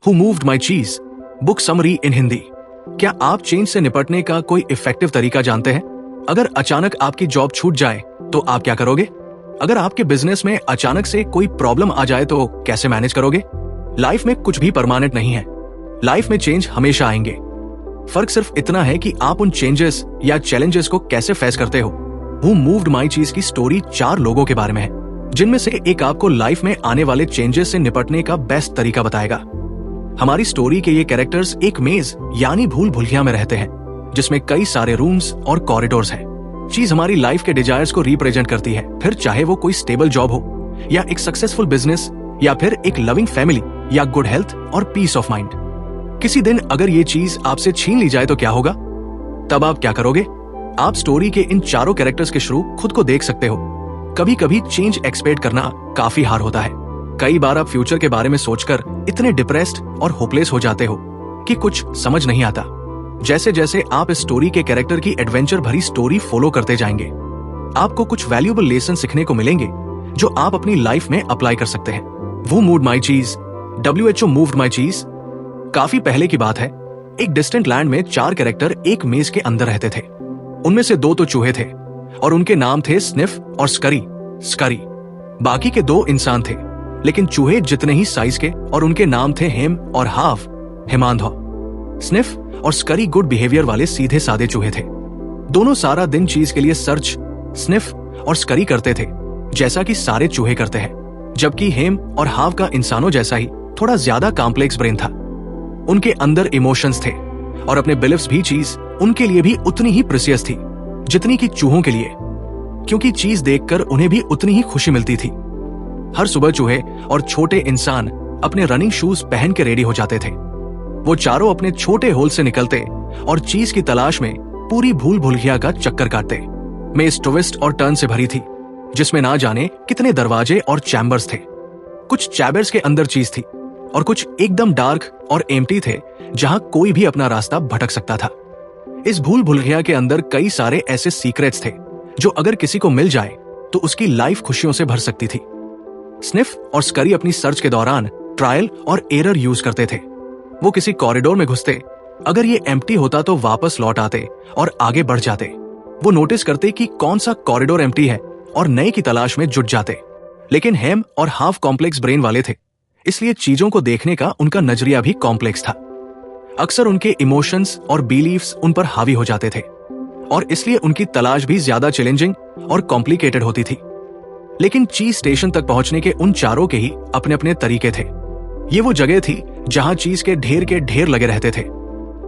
Who moved my चीज, book summary इन हिंदी। क्या आप चेंज से निपटने का कोई इफेक्टिव तरीका जानते हैं? अगर अचानक आपकी जॉब छूट जाए तो आप क्या करोगे? अगर आपके बिजनेस में अचानक से कोई प्रॉब्लम आ जाए तो कैसे मैनेज करोगे? लाइफ में कुछ भी परमानेंट नहीं है। लाइफ में चेंज हमेशा आएंगे। फर्क सिर्फ इतना है कि आप उन चेंजेस या चैलेंजेस को कैसे फेस करते हो। हु मूव्ड माई चीज की स्टोरी 4 लोगों के बारे में है, जिनमें से एक आपको लाइफ में आने वाले चेंजेस से निपटने का बेस्ट तरीका बताएगा। हमारी स्टोरी के ये कैरेक्टर्स एक मेज यानी भूल भुलैया में रहते हैं, जिसमें कई सारे रूम्स और कॉरिडोर्स हैं। चीज हमारी लाइफ के डिजायर्स को रिप्रेजेंट करती है, फिर चाहे वो कोई स्टेबल जॉब हो या एक सक्सेसफुल बिजनेस या फिर एक लविंग फैमिली या गुड हेल्थ और पीस ऑफ माइंड। किसी दिन अगर ये चीज आपसे छीन ली जाए तो क्या होगा? तब आप क्या करोगे? आप स्टोरी के इन 4 कैरेक्टर्स के थ्रू खुद को देख सकते हो। कभी कभी चेंज एक्सपेक्ट करना काफी हार्ड होता है। कई बार आप फ्यूचर के बारे में सोचकर इतने डिप्रेस्ड और होपलेस हो जाते हो कि कुछ समझ नहीं आता। जैसे जैसे आप इस स्टोरी के कैरेक्टर की एडवेंचर भरी स्टोरी फॉलो करते जाएंगे, आपको कुछ वैल्यूएबल लेसन सीखने को मिलेंगे जो आप अपनी लाइफ में अप्लाई कर सकते हैं। वो मूव्ड माई चीज, WHO मूव्ड माई चीज। काफी पहले की बात है। एक डिस्टेंट लैंड में 4 कैरेक्टर एक मेज के अंदर रहते थे। उनमें से 2 तो चूहे थे और उनके नाम थे स्निफ और स्करी। बाकी के 2 इंसान थे, लेकिन चूहे जितने ही साइज के, और उनके नाम थे हेम और हाव, हेमांधौ। स्निफ और स्करी गुड बिहेवियर वाले सीधे सादे चूहे थे। दोनों सारा दिन चीज के लिए सर्च स्निफ और स्करी करते थे, जैसा कि सारे चूहे करते हैं, जबकि हेम और हाव का इंसानों जैसा ही थोड़ा ज्यादा कॉम्प्लेक्स ब्रेन था। उनके अंदर इमोशंस थे और अपने बिलीफ्स भी चीज उनके लिए भी उतनी ही प्रेशियस थी जितनी कि चूहों के लिए, क्योंकि चीज देखकर उन्हें भी उतनी ही खुशी मिलती थी। हर सुबह चूहे और छोटे इंसान अपने रनिंग शूज पहन के रेडी हो जाते थे। वो चारों अपने छोटे होल से निकलते और चीज की तलाश में पूरी भूल भुलैया का चक्कर काटते। में इस ट्विस्ट और टर्न से भरी थी, जिसमें ना जाने कितने दरवाजे और चैम्बर्स थे। कुछ चैम्बर्स के अंदर चीज थी और कुछ एकदम डार्क और एम्प्टी थे, जहां कोई भी अपना रास्ता भटक सकता था। इस भूल भुलैया के अंदर कई सारे ऐसे सीक्रेट्स थे जो अगर किसी को मिल जाए तो उसकी लाइफ खुशियों से भर सकती थी। स्निफ और स्करी अपनी सर्च के दौरान ट्रायल और एरर यूज करते थे। वो किसी कॉरिडोर में घुसते, अगर ये एम्प्टी होता तो वापस लौट आते और आगे बढ़ जाते। वो नोटिस करते कि कौन सा कॉरिडोर एम्प्टी है और नए की तलाश में जुट जाते। लेकिन हेम और हाफ कॉम्प्लेक्स ब्रेन वाले थे, इसलिए चीजों को देखने का उनका नजरिया भी कॉम्प्लेक्स था। अक्सर उनके इमोशंस और बिलीफ्स उन पर हावी हो जाते थे और इसलिए उनकी तलाश भी ज्यादा चैलेंजिंग और कॉम्प्लिकेटेड होती थी। लेकिन चीज स्टेशन तक पहुंचने के उन चारों के ही अपने अपने तरीके थे। ये वो जगह थी जहां चीज के ढेर लगे रहते थे।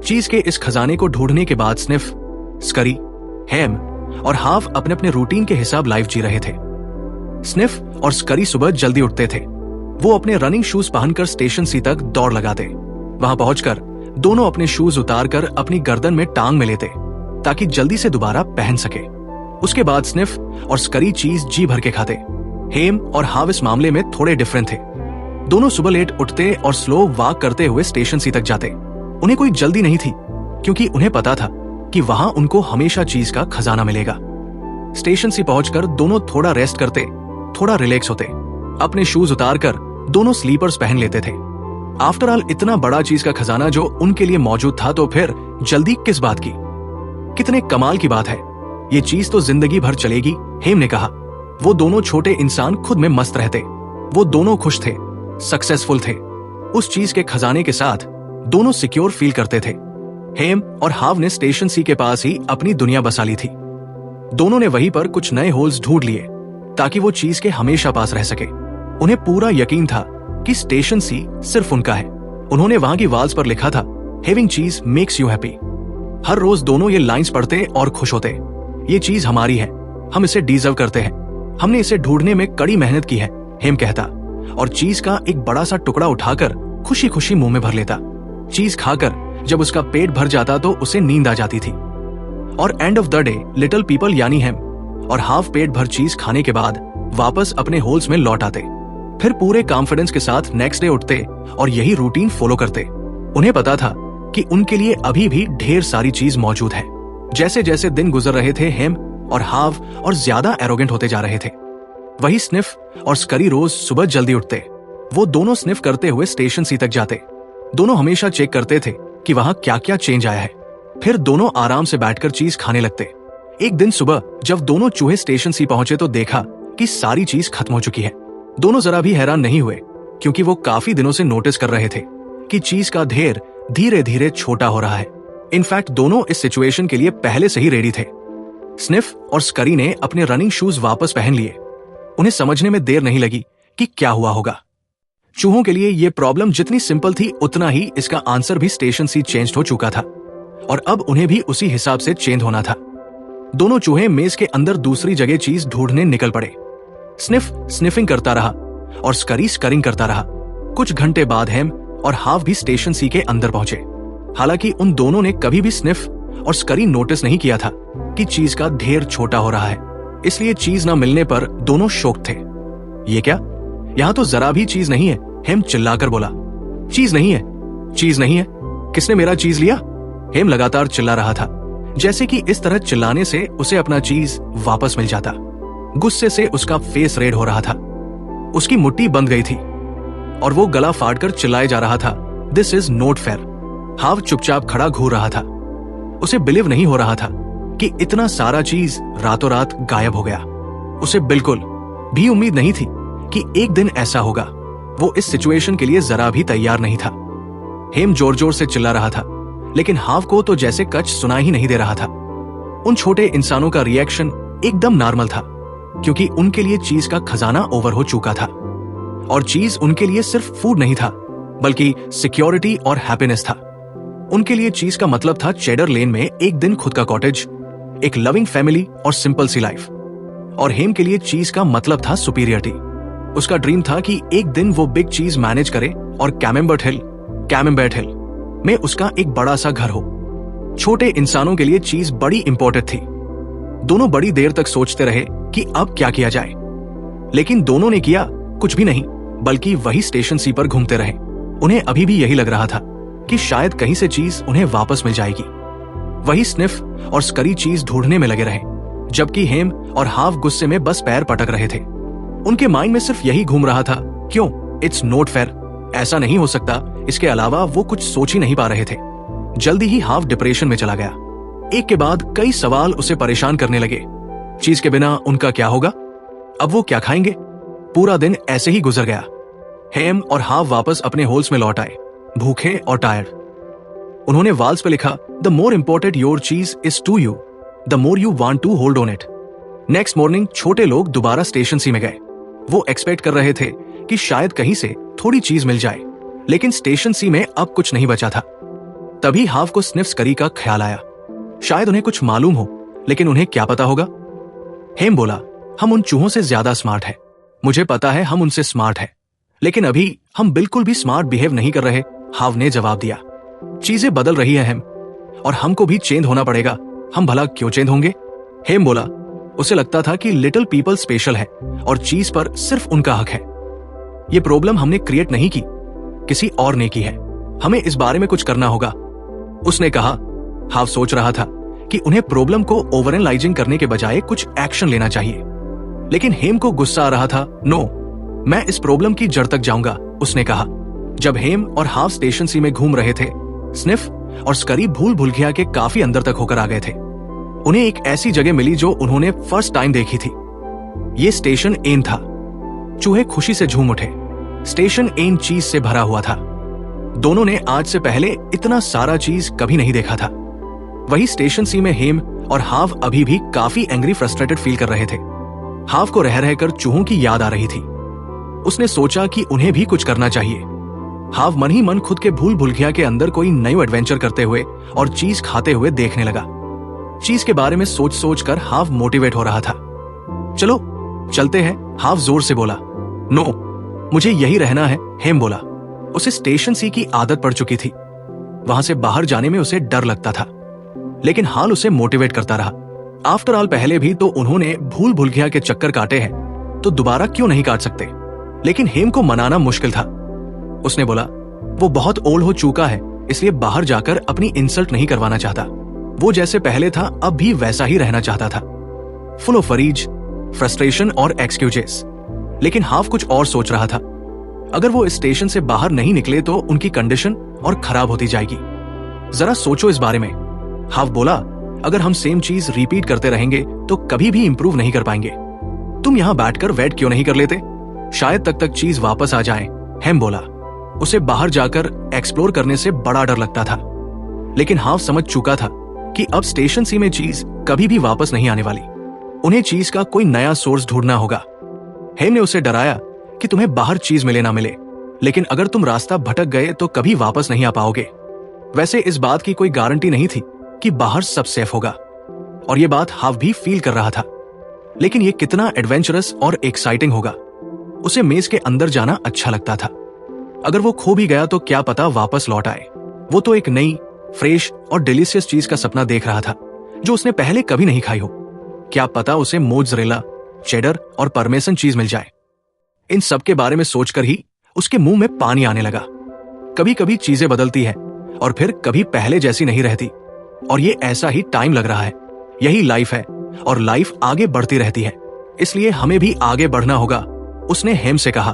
चीज के इस खजाने को ढूंढने के बाद स्निफ, स्करी, हेम और हाफ अपने अपने रूटीन के हिसाब लाइफ जी रहे थे। स्निफ और स्करी सुबह जल्दी उठते थे। वो अपने रनिंग शूज पहनकर स्टेशन सी तक दौड़ लगाते। वहां पहुंचकर दोनों अपने शूज उतारकर अपनी गर्दन में टांग में लेते ताकि जल्दी से दोबारा पहन सके। उसके बाद स्निफ और स्करी चीज जी भर के खाते। हेम और हाव इस मामले में थोड़े डिफरेंट थे। दोनों सुबह लेट उठते और स्लो वॉक करते हुए स्टेशन सी तक जाते। उन्हें कोई जल्दी नहीं थी, क्योंकि उन्हें पता था कि वहां उनको हमेशा चीज का खजाना मिलेगा। स्टेशन सी पहुंचकर दोनों थोड़ा रेस्ट करते, थोड़ा रिलैक्स होते। अपने शूज उतारकर दोनों स्लीपर्स पहन लेते थे। आफ्टर ऑल इतना बड़ा चीज का खजाना जो उनके लिए मौजूद था, तो फिर जल्दी किस बात की? कितने कमाल की बात है, ये चीज तो जिंदगी भर चलेगी, हेम ने कहा। वो दोनों छोटे इंसान खुद में मस्त रहते। वो दोनों खुश थे, सक्सेसफुल थे। उस चीज के खजाने के साथ दोनों सिक्योर फील करते थे। हेम और हाव ने स्टेशन सी के पास ही अपनी दुनिया बसा ली थी। दोनों ने वहीं पर कुछ नए होल्स ढूंढ लिए ताकि वो चीज के हमेशा पास रह सके। उन्हें पूरा यकीन था कि स्टेशन सी सिर्फ उनका है। उन्होंने वहां की वाल्स पर लिखा था, हैविंग चीज मेक्स यू हैप्पी। हर रोज दोनों ये लाइंस पढ़ते और खुश होते। ये चीज हमारी है, हम इसे डिजर्व करते हैं, हमने इसे ढूंढने में कड़ी मेहनत की है, हेम कहता, और चीज का एक बड़ा सा टुकड़ा उठाकर खुशी खुशी मुंह में भर लेता। चीज खाकर जब उसका पेट भर जाता तो उसे नींद आ जाती थी। और end of the day little people यानी हेम और हाफ पेट भर चीज खाने के बाद वापस अपने होल्स में लौट आते। फिर पूरे कॉन्फिडेंस के साथ नेक्स्ट डे उठते और यही रूटीन फॉलो करते। उन्हें पता था कि उनके लिए अभी भी ढेर सारी चीज मौजूद है। जैसे जैसे दिन गुजर रहे थे, हेम और हाव और ज्यादा एरोगेंट होते जा रहे थे। वही स्निफ और स्करी रोज सुबह जल्दी उठते। वो दोनों स्निफ करते हुए स्टेशन सी तक जाते। दोनों हमेशा चेक करते थे कि वहां क्या क्या चेंज आया है। फिर दोनों आराम से बैठकर चीज खाने लगते। एक दिन सुबह जब दोनों चूहे स्टेशन सी पहुंचे तो देखा कि सारी चीज खत्म हो चुकी है। दोनों जरा भी हैरान नहीं हुए, क्योंकि वो काफी दिनों से नोटिस कर रहे थे कि चीज का ढेर धीरे धीरे छोटा हो रहा है। इनफैक्ट दोनों इस सिचुएशन के लिए पहले से ही रेडी थे। स्निफ और स्करी ने अपने रनिंग शूज वापस पहन लिए। उन्हें समझने में देर नहीं लगी कि क्या हुआ होगा। चूहों के लिए यह प्रॉब्लम जितनी सिंपल थी, उतना ही इसका आंसर भी स्टेशन सी चेंज हो चुका था, और अब उन्हें भी उसी हिसाब से चेंज होना था। दोनों चूहे मेज के अंदर दूसरी जगह चीज ढूंढने निकल पड़े। स्निफ स्निफिंग करता रहा और स्करी स्करिंग करता रहा। कुछ घंटे बाद हैम और हाफ भी स्टेशन सी के अंदर पहुंचे। हालांकि उन दोनों ने कभी भी स्निफ और स्करी नोटिस नहीं किया था कि चीज का ढेर छोटा हो रहा है, इसलिए चीज न मिलने पर दोनों शॉक थे। ये क्या? यहां तो जरा भी चीज नहीं है, हेम चिल्लाकर बोला। चीज नहीं है, चीज नहीं है, किसने मेरा चीज लिया? हेम लगातार चिल्ला रहा था, जैसे कि इस तरह चिल्लाने से उसे अपना चीज वापस मिल जाता। गुस्से से उसका फेस रेड हो रहा था। उसकी मुट्ठी बंद गई थी और वो गला फाड़कर चिल्लाए जा रहा था, दिस इज नॉट फेयर। हाव चुपचाप खड़ा घूर रहा था। उसे बिलीव नहीं हो रहा था कि इतना सारा चीज रातों रात गायब हो गया। उसे बिल्कुल भी उम्मीद नहीं थी कि एक दिन ऐसा होगा। वो इस सिचुएशन के लिए जरा भी तैयार नहीं था। हेम जोर जोर से चिल्ला रहा था, लेकिन हाव को तो जैसे कच सुनाई ही नहीं दे रहा था। उन छोटे इंसानों का रिएक्शन एकदम नॉर्मल था, क्योंकि उनके लिए चीज का खजाना ओवर हो चुका था, और चीज उनके लिए सिर्फ फूड नहीं था, बल्कि सिक्योरिटी और हैप्पीनेस था। उनके लिए चीज का मतलब था चेडर लेन में एक दिन खुद का कॉटेज, एक लविंग फैमिली और सिंपल सी लाइफ। और हेम के लिए चीज का मतलब था सुपीरियरिटी। उसका ड्रीम था कि एक दिन वो बिग चीज मैनेज करे और कैमेम्बर्ट हिल में उसका एक बड़ा सा घर हो। छोटे इंसानों के लिए चीज बड़ी इंपॉर्टेंट थी। दोनों बड़ी देर तक सोचते रहे कि अब क्या किया जाए, लेकिन दोनों ने किया कुछ भी नहीं, बल्कि वही स्टेशन सी पर घूमते रहे। उन्हें अभी भी यही लग रहा था कि शायद कहीं से चीज उन्हें वापस मिल जाएगी। वही स्निफ और स्करी चीज ढूंढने में लगे रहे, जबकि हेम और हाफ गुस्से में बस पैर पटक रहे थे। उनके माइंड में सिर्फ यही घूम रहा था, क्यों? इट्स नॉट फेयर, ऐसा नहीं हो सकता। इसके अलावा वो कुछ सोच ही नहीं पा रहे थे। जल्दी ही हाफ डिप्रेशन में चला गया। एक के बाद कई सवाल उसे परेशान करने लगे। चीज के बिना उनका क्या होगा? अब वो क्या खाएंगे? पूरा दिन ऐसे ही गुजर गया। हेम और हाफ वापस अपने होल्स में लौट आए, भूखे और टायर्ड। उन्होंने वाल्स पे लिखा, the more important your cheese is to you, the more you want to hold on it. Next morning छोटे लोग दोबारा स्टेशन सी में गए। वो एक्सपेक्ट कर रहे थे कि शायद कहीं से थोड़ी चीज मिल जाए, लेकिन स्टेशन सी में अब कुछ नहीं बचा था। तभी हाफ को स्निफ स्करी का ख्याल आया। शायद उन्हें कुछ मालूम हो, लेकिन उन्हें क्या पता होगा? हेम बोला, हम उन चूहों से ज्यादा स्मार्ट हैं। मुझे पता है हम उनसे स्मार्ट हैं, लेकिन अभी हम बिल्कुल भी स्मार्ट बिहेव नहीं कर रहे। हाव ने जवाब दिया, चीजें बदल रही है हेम, और हमको भी चेंज होना पड़ेगा। हम भला क्यों चेंज होंगे? हेम बोला, उसे लगता था कि लिटिल पीपल स्पेशल है और चीज पर सिर्फ उनका हक है। ये प्रॉब्लम हमने क्रिएट नहीं की, किसी और ने की है। हमें इस बारे में कुछ करना होगा, उसने कहा। हाव सोच रहा था कि उन्हें प्रॉब्लम को ओवर एनालाइजिंग करने के बजाय कुछ एक्शन लेना चाहिए, लेकिन हेम को गुस्सा आ रहा था। नो, मैं इस प्रॉब्लम की जड़ तक जाऊंगा, उसने कहा। जब हेम और हाफ स्टेशन सी में घूम रहे थे, स्निफ और स्करी भूल भुलैया के काफी अंदर तक होकर आ गए थे। उन्हें एक ऐसी जगह मिली जो उन्होंने फर्स्ट टाइम देखी थी। ये स्टेशन एन था। चूहे खुशी से झूम उठे। स्टेशन एन चीज से भरा हुआ था। दोनों ने आज से पहले इतना सारा चीज कभी नहीं देखा था। वही स्टेशन सी में हेम और हाव अभी भी काफी एंग्री फ्रस्ट्रेटेड फील कर रहे थे। हाव को रह रहकर चूहों की याद आ रही थी। उसने सोचा कि उन्हें भी कुछ करना चाहिए। हाव मन ही मन खुद के भूल भुलैया के अंदर कोई नई एडवेंचर करते हुए और चीज खाते हुए देखने लगा। चीज के बारे में सोच सोच कर हाव मोटिवेट हो रहा था। चलो चलते हैं, हाव जोर से बोला। नो, मुझे यही रहना है, हेम बोला। उसे स्टेशन सी की आदत पड़ चुकी थी। वहां से बाहर जाने में उसे डर लगता था, लेकिन हाल उसे मोटिवेट करता रहा। आफ्टर ऑल पहले भी तो उन्होंने भूल भुलैया के चक्कर काटे हैं, तो दोबारा क्यों नहीं काट सकते? लेकिन हेम को मनाना मुश्किल था। उसने बोला, वो बहुत ओल्ड हो चुका है, इसलिए बाहर जाकर अपनी इंसल्ट नहीं करवाना चाहता। वो जैसे पहले था अब भी वैसा ही रहना चाहता था, फुल ऑफ वरीज, फ्रस्ट्रेशन और एक्सक्यूजेस। लेकिन हाफ कुछ और सोच रहा था। अगर वो स्टेशन से बाहर नहीं निकले तो उनकी कंडीशन और खराब होती जाएगी। जरा सोचो इस बारे में। हाव बोला, अगर हम सेम चीज रिपीट करते रहेंगे तो कभी भी इंप्रूव नहीं कर पाएंगे। तुम यहां बैठकर वेट क्यों नहीं कर लेते? शायद तक चीज वापस आ जाए। हेम बोला। उसे बाहर जाकर एक्सप्लोर करने से बड़ा डर लगता था, लेकिन हाव समझ चुका था कि अब स्टेशन सी में चीज कभी भी वापस नहीं आने वाली। उन्हें चीज का कोई नया सोर्स ढूंढना होगा। हेम ने उसे डराया कि तुम्हें बाहर चीज मिले ना मिले, लेकिन अगर तुम रास्ता भटक गए तो कभी वापस नहीं आ पाओगे। वैसे इस बात की कोई गारंटी नहीं थी कि बाहर सब सेफ होगा, और यह बात हाव भी फील कर रहा था। लेकिन यह कितना एडवेंचरस और एक्साइटिंग होगा। उसे मेज के अंदर जाना अच्छा लगता था। अगर वो खो भी गया तो क्या पता वापस लौट आए। वो तो एक नई, फ्रेश और डिलीशियस चीज का सपना देख रहा था जो उसने पहले कभी नहीं खाई हो। क्या पता उसे मोज़रेला, चेडर और परमेसन चीज मिल जाए। इन सब के बारे में सोचकर ही उसके मुंह में पानी आने लगा। कभी कभी चीजें बदलती है और फिर कभी पहले जैसी नहीं रहती, और ये ऐसा ही टाइम लग रहा है। यही लाइफ है और लाइफ आगे बढ़ती रहती है, इसलिए हमें भी आगे बढ़ना होगा, उसने हेम से कहा।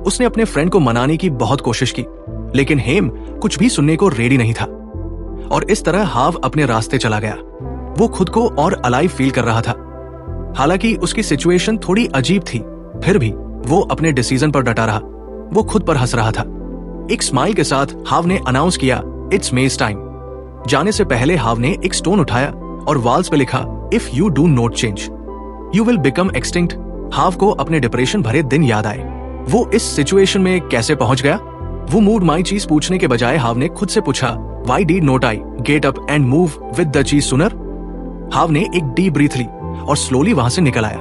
उसने अपने फ्रेंड को मनाने की बहुत कोशिश की, लेकिन हेम कुछ भी सुनने को रेडी नहीं था, और इस तरह हाव अपने रास्ते चला गया। वो खुद को और अलाइव फील कर रहा था। हालांकि उसकी सिचुएशन थोड़ी अजीब थी, फिर भी वो अपने डिसीजन पर डटा रहा। वो खुद पर हंस रहा था। एक स्माइल के साथ हाव ने अनाउंस किया, इट्स मेज टाइम। जाने से पहले हाव ने एक स्टोन उठाया और वॉल्स पे लिखा, if you do not change you will become extinct. Haw को अपने डिप्रेशन भरे दिन याद आए। वो इस सिचुएशन में कैसे पहुंच गया? वो मूड माई चीज पूछने के बजाय हाव ने खुद से पूछा, why did not I get up and move with the चीज सूनर? हाव ने एक डीप ब्रीथ ली और स्लोली वहां से निकल आया।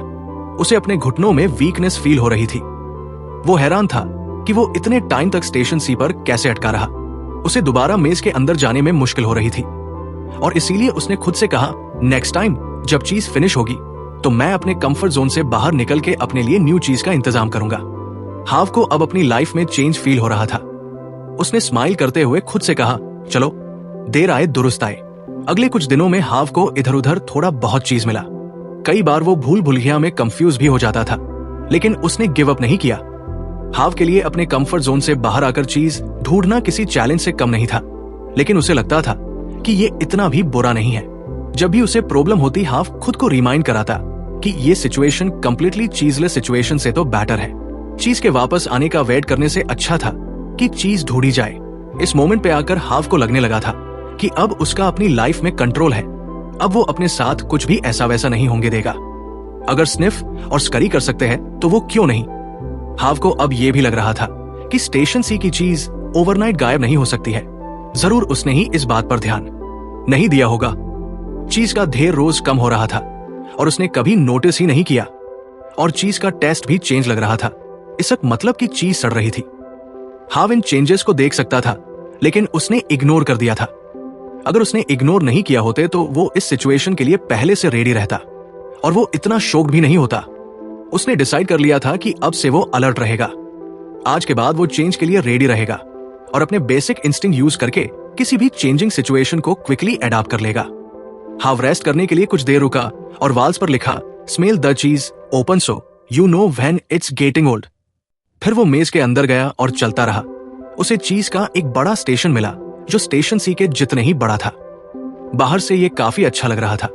उसे अपने घुटनों में वीकनेस फील हो रही थी। वो हैरान था कि वो इतने टाइम तक स्टेशन सी पर कैसे अटका रहा। उसे दोबारा मेज के अंदर जाने में मुश्किल हो रही थी, और इसीलिए उसने खुद से कहा, नेक्स्ट टाइम जब चीज फिनिश होगी तो मैं अपने कंफर्ट जोन से बाहर निकल के अपने लिए न्यू चीज का इंतजाम करूंगा। हाव को अब अपनी लाइफ में चेंज फील हो रहा था। उसने स्माइल करते हुए खुद से कहा, चलो देर आए दुरुस्त आए। अगले कुछ दिनों में हाव को इधर उधर थोड़ा बहुत चीज मिला। कई बार वो भूल भुलैया में कंफ्यूज भी हो जाता था, लेकिन उसने गिव अप नहीं किया। हाव के लिए अपने कंफर्ट जोन से बाहर आकर चीज ढूंढना किसी चैलेंज से कम नहीं था, लेकिन उसे लगता था कि ये इतना भी बुरा नहीं है। जब भी उसे प्रॉब्लम होती, हाव खुद को रिमाइंड कराता कि ये सिचुएशन कंप्लीटली चीजलेस सिचुएशन से तो बेटर है। चीज के वापस आने का वेट करने से अच्छा था कि चीज ढूंढी जाए। इस मोमेंट पे आकर हाव को लगने लगा था कि अब उसका अपनी लाइफ में कंट्रोल है। अब वो अपने साथ कुछ भी ऐसा वैसा नहीं होंगे देगा। अगर स्निफ और स्करी कर सकते हैं तो वो क्यों नहीं? हाव को अब ये भी लग रहा था कि स्टेशन सी की चीज ओवरनाइट गायब नहीं हो सकती है। जरूर उसने ही इस बात पर ध्यान नहीं दिया होगा। चीज का ढेर रोज कम हो रहा था और उसने कभी नोटिस ही नहीं किया, और चीज का टेस्ट भी चेंज लग रहा था। इसका मतलब कि चीज सड़ रही थी। हाव इन चेंजेस को देख सकता था, लेकिन उसने इग्नोर कर दिया था। अगर उसने इग्नोर नहीं किया होते तो वो इस सिचुएशन के लिए पहले से रेडी रहता, और वो इतना शॉक्ड भी नहीं होता। उसने डिसाइड कर लिया था कि अब से वो अलर्ट रहेगा। आज के बाद वो चेंज के लिए रेडी रहेगा और अपने बेसिक इंस्टिंक्ट यूज करके किसी भी चेंजिंग सिचुएशन को क्विकली अडॉप्ट कर लेगा। हाव रेस्ट करने के लिए कुछ देर रुका और वॉल्स पर लिखा, स्मेल द चीज open so you know when it's getting old. फिर वो मेज के अंदर गया और चलता रहा। उसे चीज का एक बड़ा स्टेशन मिला जो स्टेशन सी के जितने ही बड़ा था। बाहर से ये काफी अच्छा लग रहा था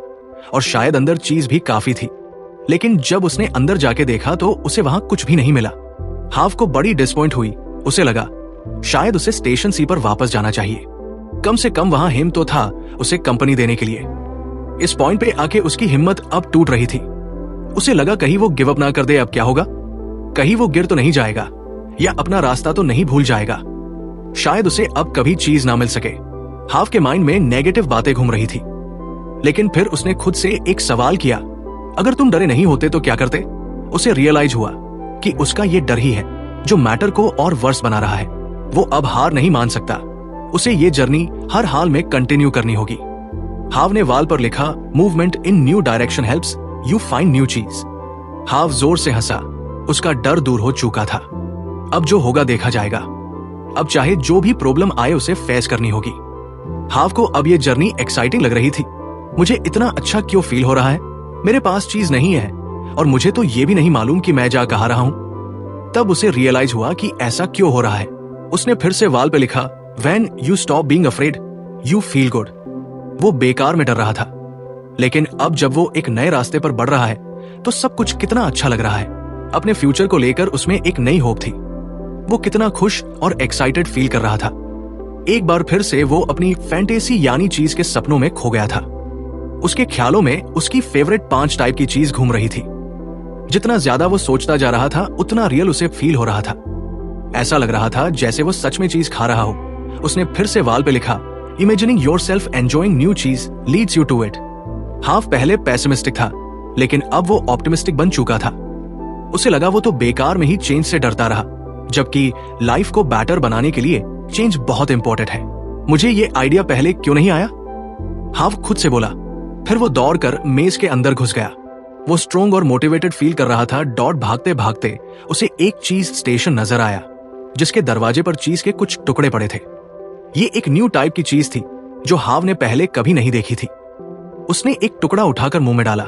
और शायद अंदर चीज भी काफी थी, लेकिन जब उसने अंदर जाके देखा तो उसे वहां कुछ भी नहीं मिला। हाव को बड़ी डिसपॉइंट हुई। उसे लगा शायद उसे स्टेशन सी पर वापस जाना चाहिए। कम से कम वहां हेम तो था उसे कंपनी देने के लिए। इस पॉइंट पे आके उसकी हिम्मत अब टूट रही थी। उसे लगा कहीं वो गिव अप ना कर दे। अब क्या होगा? कहीं वो गिर तो नहीं जाएगा या अपना रास्ता तो नहीं भूल जाएगा। शायद उसे अब कभी चीज ना मिल सके। हाव के माइंड में नेगेटिव बातें घूम रही थी, लेकिन फिर उसने खुद से एक सवाल किया, अगर तुम डरे नहीं होते तो क्या करते? उसे रियलाइज हुआ कि उसका ये डर ही है जो मैटर को और वर्स बना रहा है। वो अब हार नहीं मान सकता। उसे ये जर्नी हर हाल में कंटिन्यू करनी होगी। हाव ने वॉल पर लिखा, movement in new direction helps you find new cheese. हाव जोर से हंसा। उसका डर दूर हो चुका था। अब जो होगा देखा जाएगा। अब चाहे जो भी प्रॉब्लम आए उसे फेस करनी होगी। हाव को अब ये जर्नी एक्साइटिंग लग रही थी। मुझे इतना अच्छा क्यों फील हो रहा है? मेरे पास चीज नहीं है और मुझे तो ये भी नहीं मालूम कि मैं जा कहाँ रहा हूं। तब उसे रियलाइज हुआ कि ऐसा क्यों हो रहा है। उसने फिर से वॉल पे लिखा, When you stop being afraid, you feel good। वो बेकार में डर रहा था, लेकिन अब जब वो एक नए रास्ते पर बढ़ रहा है तो सब कुछ कितना अच्छा लग रहा है। अपने फ्यूचर को लेकर उसमें एक नई होप थी। वो कितना खुश और एक्साइटेड फील कर रहा था। एक बार फिर से वो अपनी फैंटेसी यानी चीज के सपनों में खो गया था। उसके ख्यालों में उसकी फेवरेट 5 टाइप की चीज घूम रही थी। जितना ज्यादा वो सोचता जा रहा था उतना रियल उसे फील हो रहा था। ऐसा लग रहा था जैसे वो सच में चीज खा रहा हो। उसने फिर से वॉल पे लिखा, imagining yourself enjoying new cheese leads you to it. Haw पहले पेसिमिस्टिक था, लेकिन अब वो ऑप्टिमिस्टिक बन चुका था। उसे लगा वो तो बेकार में ही चेंज से डरता रहा, जबकि लाइफ को बेटर बनाने के लिए चेंज बहुत इंपॉर्टेंट है। मुझे ये आइडिया पहले क्यों नहीं आया? हाफ खुद से बोला। फिर वो दौड़कर मेज के अंदर घुस गया। वो स्ट्रोंग और मोटिवेटेड फील कर रहा था। डॉट भागते भागते उसे एक चीज स्टेशन नजर आया, जिसके दरवाजे पर चीज के कुछ टुकड़े पड़े थे। ये एक न्यू टाइप की चीज थी जो हाव ने पहले कभी नहीं देखी थी। उसने एक टुकड़ा उठाकर मुंह में डाला।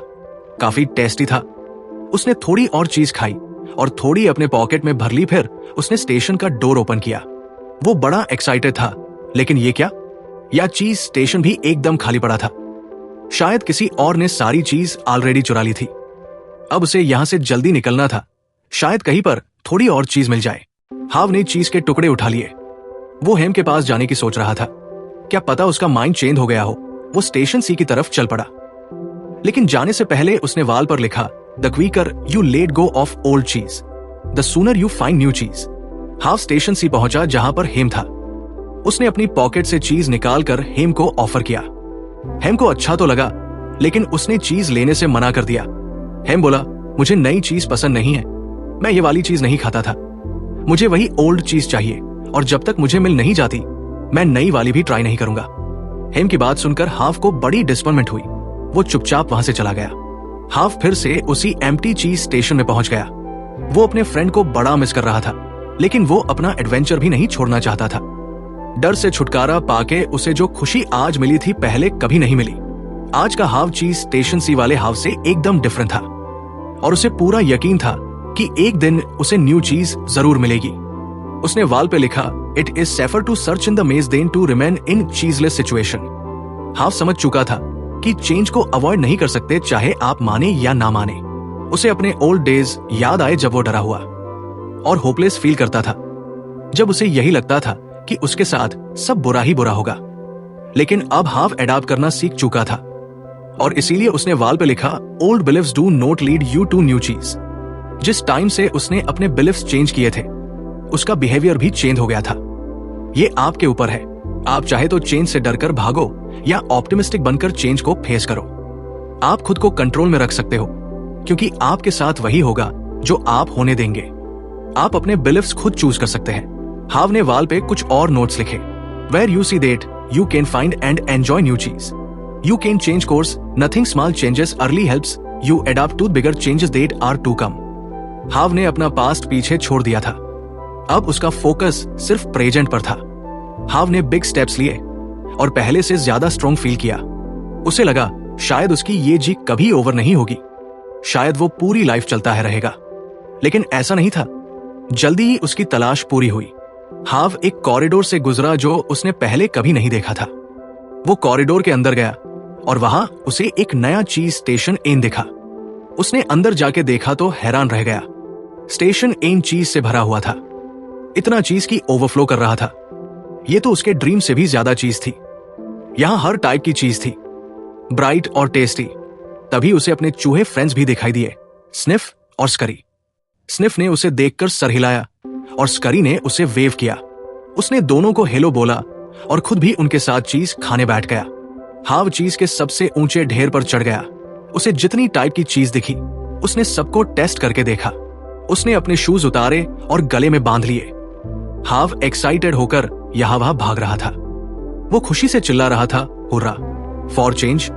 काफी टेस्टी था। उसने थोड़ी और चीज खाई और थोड़ी अपने पॉकेट में भर ली। फिर उसने स्टेशन का डोर ओपन किया। वो बड़ा एक्साइटेड था, लेकिन ये क्या? यह चीज स्टेशन भी एकदम खाली पड़ा था। शायद किसी और ने सारी चीज ऑलरेडी चुरा ली थी। अब उसे यहां से जल्दी निकलना था। शायद कहीं पर थोड़ी और चीज मिल जाए। हाव ने चीज के टुकड़े उठा लिए। वो हेम के पास जाने की सोच रहा था। क्या पता उसका माइंड चेंज हो गया हो। वो स्टेशन सी की तरफ चल पड़ा, लेकिन जाने से पहले उसने वॉल पर लिखा, the quicker you let go of old cheese, the sooner you find new cheese. Haw station सी पहुंचा जहां पर हेम था। उसने अपनी पॉकेट से चीज निकालकर हेम को ऑफर किया। हेम को अच्छा तो लगा, लेकिन उसने चीज लेने से मना कर दिया। हेम बोला, मुझे नई चीज पसंद नहीं है। मैं ये वाली चीज नहीं खाता था। मुझे वही ओल्ड चीज चाहिए, और जब तक मुझे मिल नहीं जाती मैं नई वाली भी ट्राई नहीं करूंगा। हेम की बात सुनकर हाव को बड़ी डिसअपॉइंटमेंट हुई। वो चुपचाप वहां से चला गया। हाव फिर से उसी एम्प्टी चीज स्टेशन में पहुंच गया। वो अपने फ्रेंड को बड़ा मिस कर रहा था, लेकिन वो अपना एडवेंचर भी नहीं छोड़ना चाहता था। डर से छुटकारा पाके उसे जो खुशी आज मिली थी पहले कभी नहीं मिली। आज का हाव चीज स्टेशन सी वाले हाव से एकदम डिफरेंट था, और उसे पूरा यकीन था कि एक दिन उसे न्यू चीज जरूर मिलेगी। उसने वॉल पे लिखा, it is safer to search in the maze than to remain in cheeseless situation. Haw समझ चुका था कि चेंज को अवॉइड नहीं कर सकते, चाहे आप माने या ना माने। उसे अपने ओल्ड डेज याद आए जब वो डरा हुआ और होपलेस फील करता था, जब उसे यही लगता था कि उसके साथ सब बुरा ही बुरा होगा। लेकिन अब हाव अडॉप्ट करना सीख चुका था, और इसीलिए उसने वॉल पे लिखा, old believes do not lead you to new cheese. जिस टाइम से उसने अपने बिलीव्स चेंज किए थे, उसका बिहेवियर भी चेंज हो गया था। ये आपके ऊपर है। आप चाहे तो चेंज से डरकर भागो या ऑप्टिमिस्टिक बनकर चेंज को फेस करो। आप खुद को कंट्रोल में रख सकते हो, क्योंकि आपके साथ वही होगा जो आप होने देंगे। आप अपने बिलीव्स खुद चूज कर सकते हैं। हाव ने वॉल पे कुछ और नोट्स लिखे। Where you see that you can find and enjoy new cheese, you can change course, nothing small changes early helps you adopt to bigger changes that are to come. Haw ने अपना past पीछे छोड़ दिया था। अब उसका focus सिर्फ present पर था। हाव ने बिग स्टेप्स लिए और पहले से ज्यादा स्ट्रॉन्ग फील किया। उसे लगा शायद उसकी ये जीत कभी ओवर नहीं होगी, शायद वो पूरी लाइफ चलता है रहेगा। लेकिन ऐसा नहीं था। जल्दी ही उसकी तलाश पूरी हुई। हाव एक कॉरिडोर से गुजरा जो उसने पहले कभी नहीं देखा था। वो कॉरिडोर के अंदर गया और वहां उसे एक नया चीज स्टेशन एन दिखा। उसने अंदर जाके देखा तो हैरान रह गया। स्टेशन एन चीज से भरा हुआ था। इतना चीज की ओवरफ्लो कर रहा था। ये तो उसके ड्रीम से भी ज्यादा चीज थी। यहां हर टाइप की चीज थी, ब्राइट और टेस्टी। तभी उसे अपने चूहे फ्रेंड्स भी दिखाई दिए, स्निफ और स्करी। स्निफ ने उसे देखकर सर हिलाया और स्करी ने उसे वेव किया। उसने दोनों को हेलो बोला और खुद भी उनके साथ चीज खाने बैठ गया। हाव चीज के सबसे ऊंचे ढेर पर चढ़ गया। उसे जितनी टाइप की चीज दिखी उसने सबको टेस्ट करके देखा। उसने अपने शूज उतारे और गले में बांध लिए। हाव एक्साइटेड होकर यहां वहां भाग रहा था। वो खुशी से चिल्ला रहा था, hurrah for change,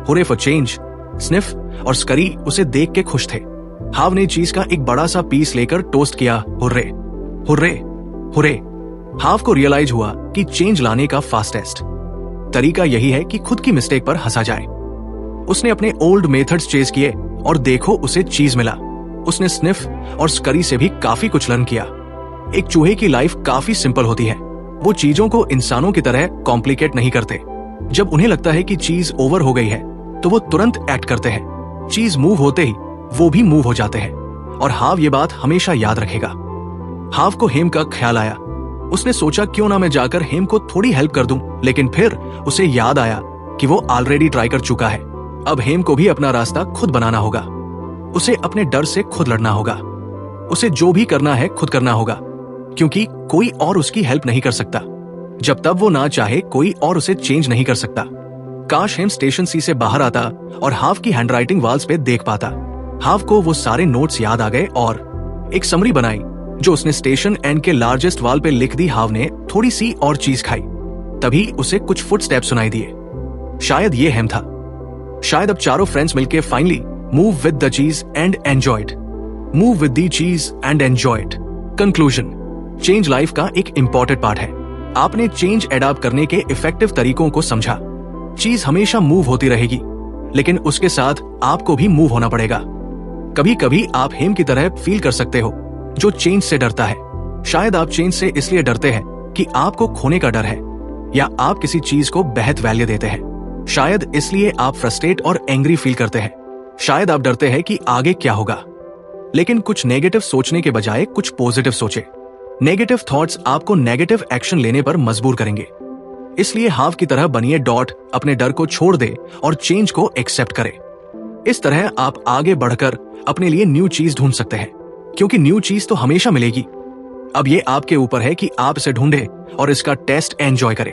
hooray for change. Sniff और स्करी उसे देख के खुश थे। हाव ने चीज का एक बड़ा सा पीस लेकर टोस्ट किया, हुर्रे हुर्रे हुर्रे। हाव को रियलाइज हुआ कि चेंज लाने का फास्टेस्ट तरीका यही है कि खुद की मिस्टेक पर हंसा जाए। उसने अपने ओल्ड मेथड्स चेज किए और देखो उसे चीज मिला। उसने स्निफ और स्करी से भी काफी कुछ लर्न किया। एक चूहे की लाइफ काफी सिंपल होती है। वो चीजों को इंसानों की तरह कॉम्प्लिकेट नहीं करते। जब उन्हें लगता है कि चीज ओवर हो गई है तो वो तुरंत एक्ट करते हैं। चीज मूव होते ही वो भी मूव हो जाते हैं। और हाव ये बात हमेशा याद रखेगा। हाव को हेम का ख्याल आया। उसने सोचा क्यों ना मैं जाकर हेम को थोड़ी हेल्प कर दूं, लेकिन फिर उसे याद आया कि वो ऑलरेडी ट्राई कर चुका है। अब हेम को भी अपना रास्ता खुद बनाना होगा। उसे अपने डर से खुद लड़ना होगा। उसे जो भी करना है खुद करना होगा, क्योंकि कोई और उसकी हेल्प नहीं कर सकता। जब तक वो ना चाहे कोई और उसे चेंज नहीं कर सकता। काश हेम स्टेशन सी से बाहर आता और हाव की हैंडराइटिंग वॉल्स पे देख पाता। हाव को वो सारे नोट्स याद आ गए और एक समरी बनाई जो उसने स्टेशन एंड के लार्जेस्ट वॉल पे लिख दी। हाव ने थोड़ी सी और चीज खाई। तभी उसे कुछ फुटस्टेप सुनाई दिए। शायद ये हेम था। शायद अब चारों फ्रेंड्स मिलके finally move with the cheese and enjoyed. Move with the cheese and enjoyed. Conclusion, change life का एक इंपॉर्टेंट पार्ट है। आपने चेंज एडॉप्ट करने के इफेक्टिव तरीकों को समझा। चीज हमेशा मूव होती रहेगी, लेकिन उसके साथ आपको भी मूव होना पड़ेगा। कभी कभी आप हेम की तरह फील कर सकते हो जो चेंज से डरता है। शायद आप चेंज से इसलिए डरते हैं कि आपको खोने का डर है, या आप किसी चीज को बेहद वैल्यू देते हैं। शायद इसलिए आप फ्रस्ट्रेट और एंग्री फील करते हैं। शायद आप डरते हैं कि आगे क्या होगा। लेकिन कुछ नेगेटिव सोचने के बजाय कुछ पॉजिटिव सोचे। नेगेटिव थॉट्स आपको नेगेटिव एक्शन लेने पर मजबूर करेंगे। इसलिए हाव की तरह बनिए डॉट, अपने डर को छोड़ दे और चेंज को एक्सेप्ट करे। इस तरह आप आगे बढ़कर अपने लिए न्यू चीज ढूंढ सकते हैं, क्योंकि न्यू चीज तो हमेशा मिलेगी। अब ये आपके ऊपर है कि आप इसे ढूंढे और इसका टेस्ट एंजॉय करें।